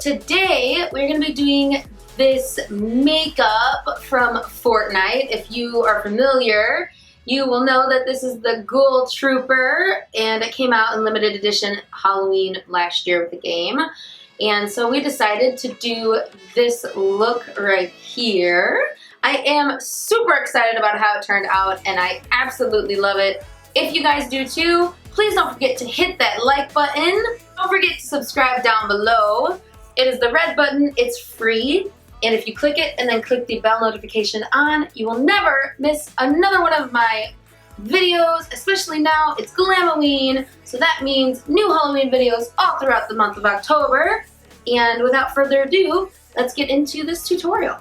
today we're going to be doing this makeup from Fortnite. If you are familiar, you will know that this is the Ghoul Trooper, and it came out in limited edition Halloween last year with the game. And so we decided to do this look right here. I am super excited about how it turned out, and I absolutely love it. If you guys do too, please don't forget to hit that like button. Don't forget to subscribe down below. It is the red button, it's free. And if you click it and then click the bell notification on, you will never miss another one of my videos, especially now it's Glamoween, so that means new Halloween videos all throughout the month of October. And without further ado, let's get into this tutorial.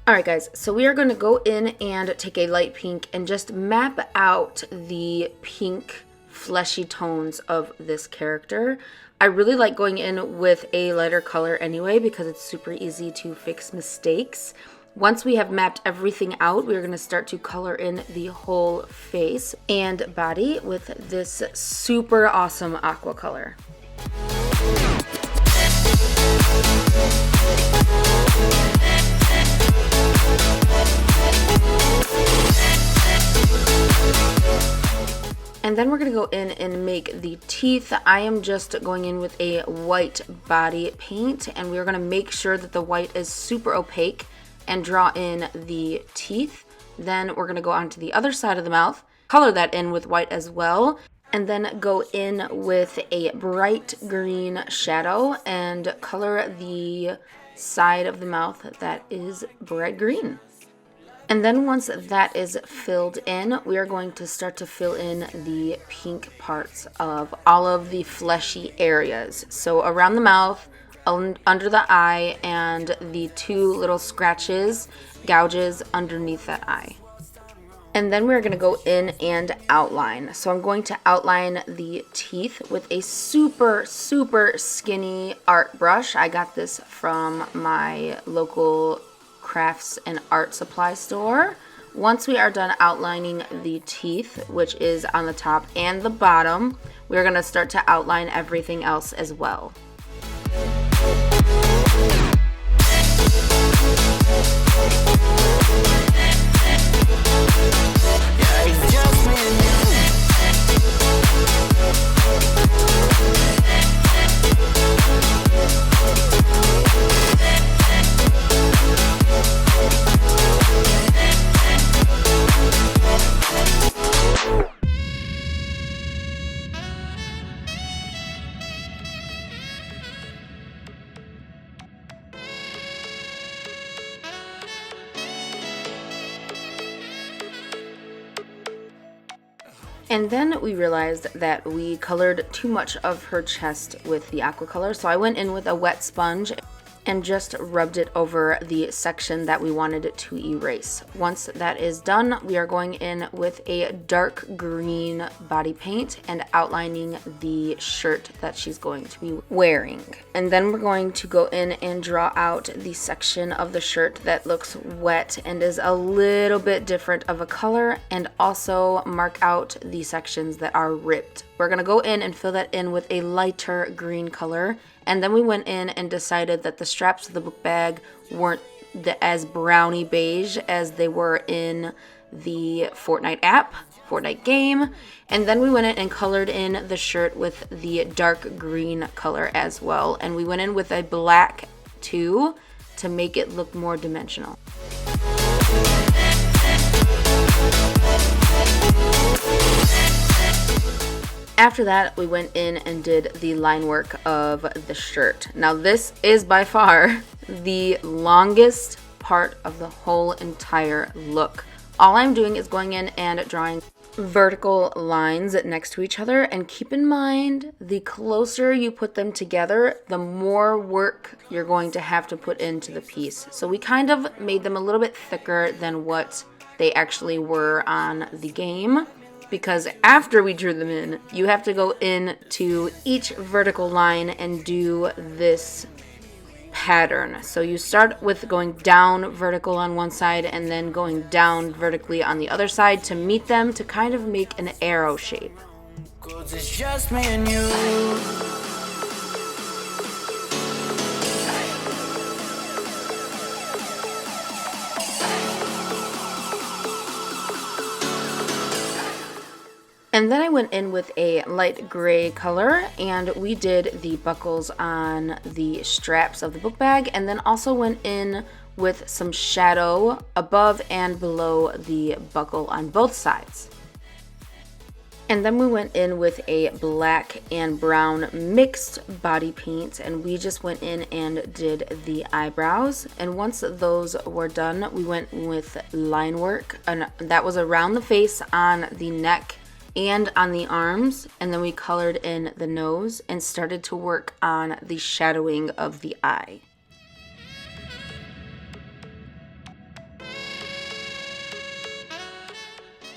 Alright guys, so we are going to go in and take a light pink and just map out the pink fleshy tones of this character. I really like going in with a lighter color anyway because it's super easy to fix mistakes. Once we have mapped everything out, we're going to start to color in the whole face and body with this super awesome aqua color. And then we're going to go in and make the teeth. I am just going in with a white body paint, and we're going to make sure that the white is super opaque and draw in the teeth. Then we're going to go on to the other side of the mouth, color that in with white as well, and then go in with a bright green shadow and color the side of the mouth that is bright green. And then once that is filled in, we are going to start to fill in the pink parts of all of the fleshy areas. So around the mouth, under the eye, and the two little scratches, gouges underneath that eye. And then we're going to go in and outline. So I'm going to outline the teeth with a super skinny art brush. I got this from my local crafts and art supply store. Once we are done outlining the teeth, which is on the top and the bottom, we're going to start to outline everything else as well. And then we realized that we colored too much of her chest with the aqua color, so I went in with a wet sponge and just rubbed it over the section that we wanted it to erase. Once that is done, we are going in with a dark green body paint and outlining the shirt that she's going to be wearing. And then we're going to go in and draw out the section of the shirt that looks wet and is a little bit different of a color, and also mark out the sections that are ripped. We're going to go in and fill that in with a lighter green color. And then we went in and decided that the straps of the book bag weren't as browny beige as they were in the Fortnite app, Fortnite game. And then we went in and colored in the shirt with the dark green color as well. And we went in with a black too to make it look more dimensional. After that, we went in and did the line work of the shirt. Now this is by far the longest part of the whole entire look. All I'm doing is going in and drawing vertical lines next to each other, and keep in mind, the closer you put them together, the more work you're going to have to put into the piece. So we kind of made them a little bit thicker than what they actually were on the game, because after we drew them in, you have to go in to each vertical line and do this pattern. So you start with going down vertical on one side and then going down vertically on the other side to meet them to kind of make an arrow shape. 'Cause it's just me and you. And then I went in with a light gray color, and we did the buckles on the straps of the book bag, and then also went in with some shadow above and below the buckle on both sides. And then we went in with a black and brown mixed body paint, and we just went in and did the eyebrows. And once those were done, we went with line work, and that was around the face, on the neck, and on the arms. And then we colored in the nose and started to work on the shadowing of the eye.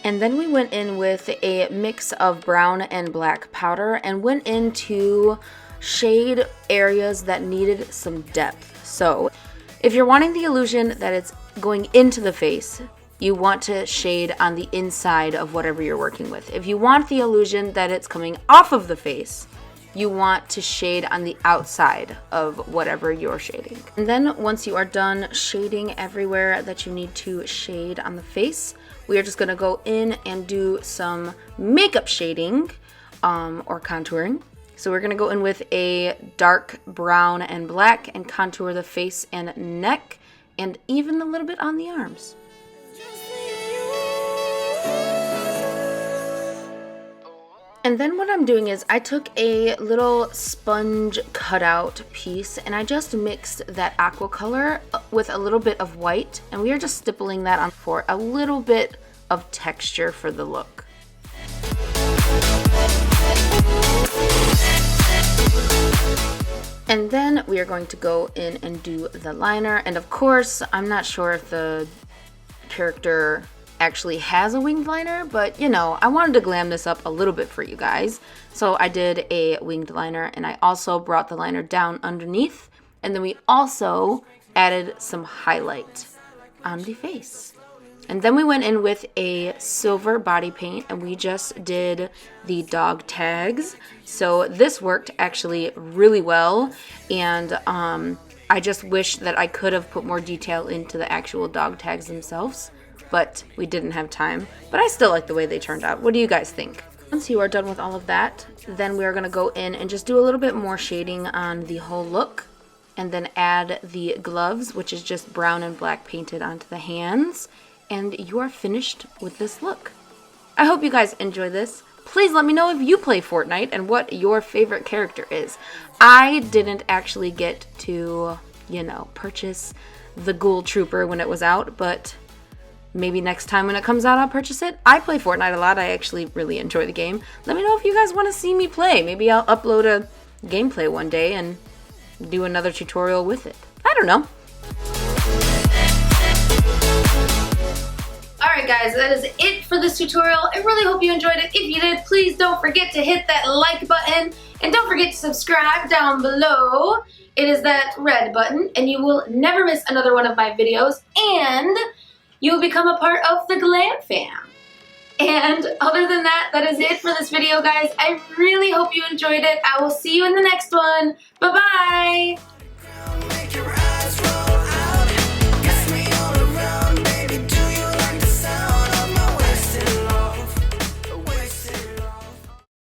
And then we went in with a mix of brown and black powder and went in to shade areas that needed some depth. So if you're wanting the illusion that it's going into the face, you want to shade on the inside of whatever you're working with. If you want the illusion that it's coming off of the face, you want to shade on the outside of whatever you're shading. And then once you are done shading everywhere that you need to shade on the face, we are just gonna go in and do some makeup shading or contouring. So we're gonna go in with a dark brown and black and contour the face and neck, and even a little bit on the arms. And then what I'm doing is I took a little sponge cutout piece and I just mixed that aqua color with a little bit of white, and we are just stippling that on for a little bit of texture for the look. And then we are going to go in and do the liner, and of course I'm not sure if the character actually has a winged liner, but you know, I wanted to glam this up a little bit for you guys, so I did a winged liner, and I also brought the liner down underneath, and then we also added some highlight on the face. And then we went in with a silver body paint and we just did the dog tags. So this worked actually really well, and I just wish that I could have put more detail into the actual dog tags themselves, but we didn't have time. But I still like the way they turned out. What do you guys think? Once you are done with all of that, then we're going to go in and just do a little bit more shading on the whole look, and then add the gloves, which is just brown and black painted onto the hands, and you are finished with this look. I hope you guys enjoy this. Please let me know if you play Fortnite and what your favorite character is. I didn't actually get to, you know, purchase the Ghoul Trooper when it was out, but maybe next time when it comes out, I'll purchase it. I play Fortnite a lot. I actually really enjoy the game. Let me know if you guys want to see me play. Maybe I'll upload a gameplay one day and do another tutorial with it. I don't know. Alright guys, that is it for this tutorial. I really hope you enjoyed it. If you did, please don't forget to hit that like button, and don't forget to subscribe down below. It is that red button, and you will never miss another one of my videos, and you'll become a part of the Glam fam. And other than that, that is it for this video, guys. I really hope you enjoyed it. I will see you in the next one. Bye-bye!